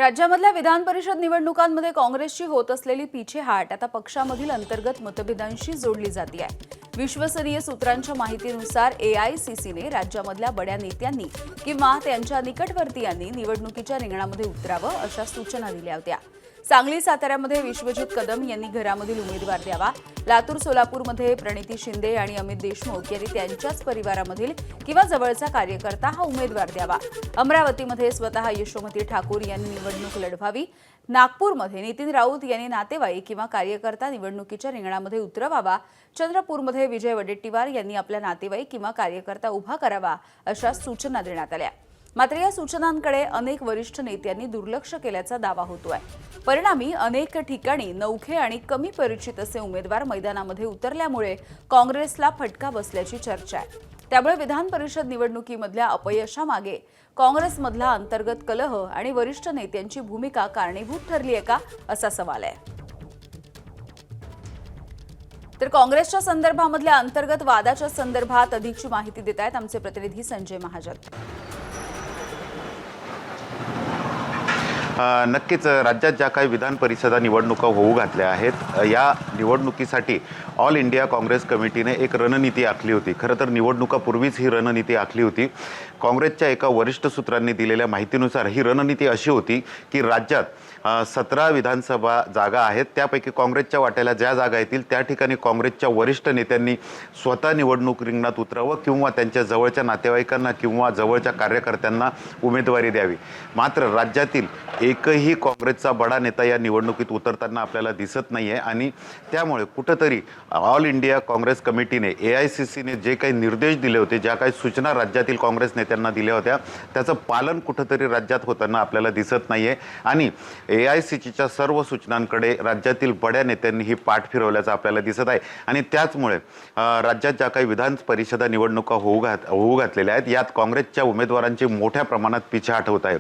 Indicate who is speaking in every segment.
Speaker 1: राज्यामधल्या विधान परिषद निवडणुकांमध्ये काँग्रेसची होत असलेली पिछेहाट आता पक्षामधील अंतर्गत मतभेदांशी जोडली जाते आहे। विश्वसनीय सूत्रांच्या माहितीनुसार एआयसीसीने राज्यामधल्या बड्या नेत्यांनी किंवा त्यांच्या निकटवर्तीयांनी निवडणुकीच्या रिंगणामध्ये उतरावं अशा सूचना दिल्या होत्या। सांगली साताऱ्यामध्ये विश्वजित कदम यांनी घरामधील उमेदवार द्यावा। लातूर सोलापूरमध्ये प्रणिती शिंदे आणि अमित देशमुख यांनी त्यांच्याच परिवारामधील किंवा जवळचा कार्यकर्ता हा उमेदवार द्यावा। अमरावतीमध्ये स्वतः यशोमती ठाकूर यांनी निवडणूक लढवावी। नागपूरमध्ये नितीन राऊत यांनी नातेवाईक किंवा कार्यकर्ता निवडणुकीच्या रिंगणामध्ये उतरवावा। चंद्रपूरमध्ये विजय वडेट्टीवार यांनी आपला नातेवाईक किंवा कार्यकर्ता उभा करावा अशा सूचना देण्यात आल्या। मात्र या सूचनांकडे अनेक वरिष्ठ नेत्यांनी दुर्लक्ष केल्याचा दावा होतोय। परिणामी अनेक ठिकाणी नौखे आणि कमी परिचित असे उमेदवार मैदानामध्ये उतरल्यामुळे काँग्रेसला फटका बसल्याची चर्चा आहे। त्यामुळे विधान परिषद निवडणुकीमधल्या अपयशामागे काँग्रेसमधला अंतर्गत कलह आणि वरिष्ठ नेत्यांची भूमिका कारणीभूत ठरली आहे का असा सवाल आहे। तर काँग्रेसच्या संदर्भामधल्या अंतर्गत वादाच्या संदर्भात अधिकची माहिती देत आहेत आमचे प्रतिनिधी संजय महाजन।
Speaker 2: नक्कीच राज्यात ज्या काही विधान परिषदा निवडणुका होऊ घातल्या आहेत या निवडणुकीसाठी ऑल इंडिया काँग्रेस कमिटीने एक रणनीती आखली होती। खरं तर निवडणुकापूर्वीच ही रणनीती आखली होती। काँग्रेसच्या एका वरिष्ठ सूत्रांनी दिलेल्या माहितीनुसार ही रणनीती अशी होती की राज्यात 17 विधानसभा जागा आहेत, त्यापैकी काँग्रेसच्या वाट्याला ज्या जागा येतील त्या ठिकाणी काँग्रेसच्या वरिष्ठ नेत्यांनी स्वतः निवडणूक रिंगणात उतरावं किंवा त्यांच्या जवळच्या नातेवाईकांना किंवा जवळच्या कार्यकर्त्यांना उमेदवारी द्यावी। मात्र राज्यातील एकही काँग्रेसचा बडा नेता या निवडणुकीत उतरताना आपल्याला दिसत नाहीये आणि त्यामुळे कुठेतरी ऑल इंडिया काँग्रेस कमिटीने एआयसीसीने जे काही निर्देश दिले होते, ज्या काही सूचना राज्यातील काँग्रेस नेत्यांना दिल्या होत्या त्याचं पालन कुठेतरी राज्यात होताना आपल्याला दिसत नाहीये आणि एआयसीसीच्या सर्व सूचनांकडे राज्यातील बड्या नेत्यांनी ही पाठ फिरवल्याचं आपल्याला दिसत आहे आणि त्याचमुळे राज्यात ज्या काही विधान परिषदा निवडणुका होऊ घातलेल्या आहेत यात काँग्रेसच्या उमेदवारांची मोठ्या प्रमाणात पिछेहाट होत आहे।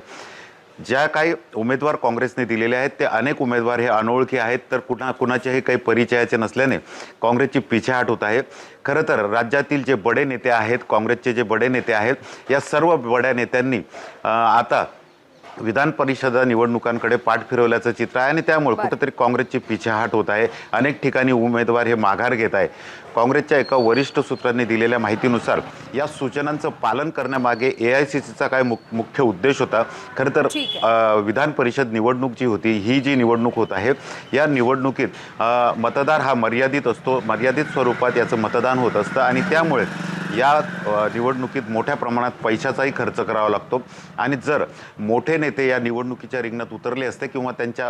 Speaker 2: ज्या काही उमेदवार काँग्रेसने दिलेले आहेत ते अनेक उमेदवार हे अनोळखी आहेत, तर कुणाचेही काही परिचयाचे नसल्याने काँग्रेसची पिछेहाट होत आहे। खरं तर राज्यातील जे बडे नेते आहेत, काँग्रेसचे जे बडे नेते आहेत या सर्व बड्या नेत्यांनी आता विधान परिषद निवडणुकांकडे पाठ फिरवल्याचं चित्र आहे आणि त्यामुळे कुठेतरी काँग्रेसची पिछेहाट होत आहे। अनेक ठिकाणी उमेदवार हे माघार घेत आहे। काँग्रेसच्या एका वरिष्ठ सूत्रांनी दिलेल्या माहितीनुसार या सूचनांचं पालन करण्यामागे एआयसीसीचा काय मुख्य उद्देश होता। खरं तर विधान परिषद निवडणूक जी होती ही जी निवडणूक होत आहे या निवडणुकीत मतदार हा मर्यादित असतो, मर्यादित स्वरूपात याचं मतदान होत असतं आणि त्यामुळे या निवडणुकीत मोठ्या प्रमाणात पैशाचाही खर्च करावा लागतो आणि जर मोठे नेते या निवडणुकीच्या रिंगणात उतरले असते किंवा त्यांच्या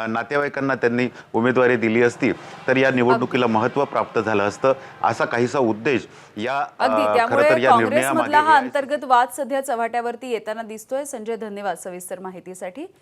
Speaker 2: नातेवाईकांना त्यांनी उमेदवारी दिली असती तर या निवडणुकीला महत्त्व प्राप्त झालं असतं, असा काहीसा उद्देश या खरं तर या निर्णयामागे
Speaker 1: हा अंतर्गत वाद सध्या चव्हाट्यावरती येताना दिसतोय। संजय, धन्यवाद सविस्तर माहितीसाठी।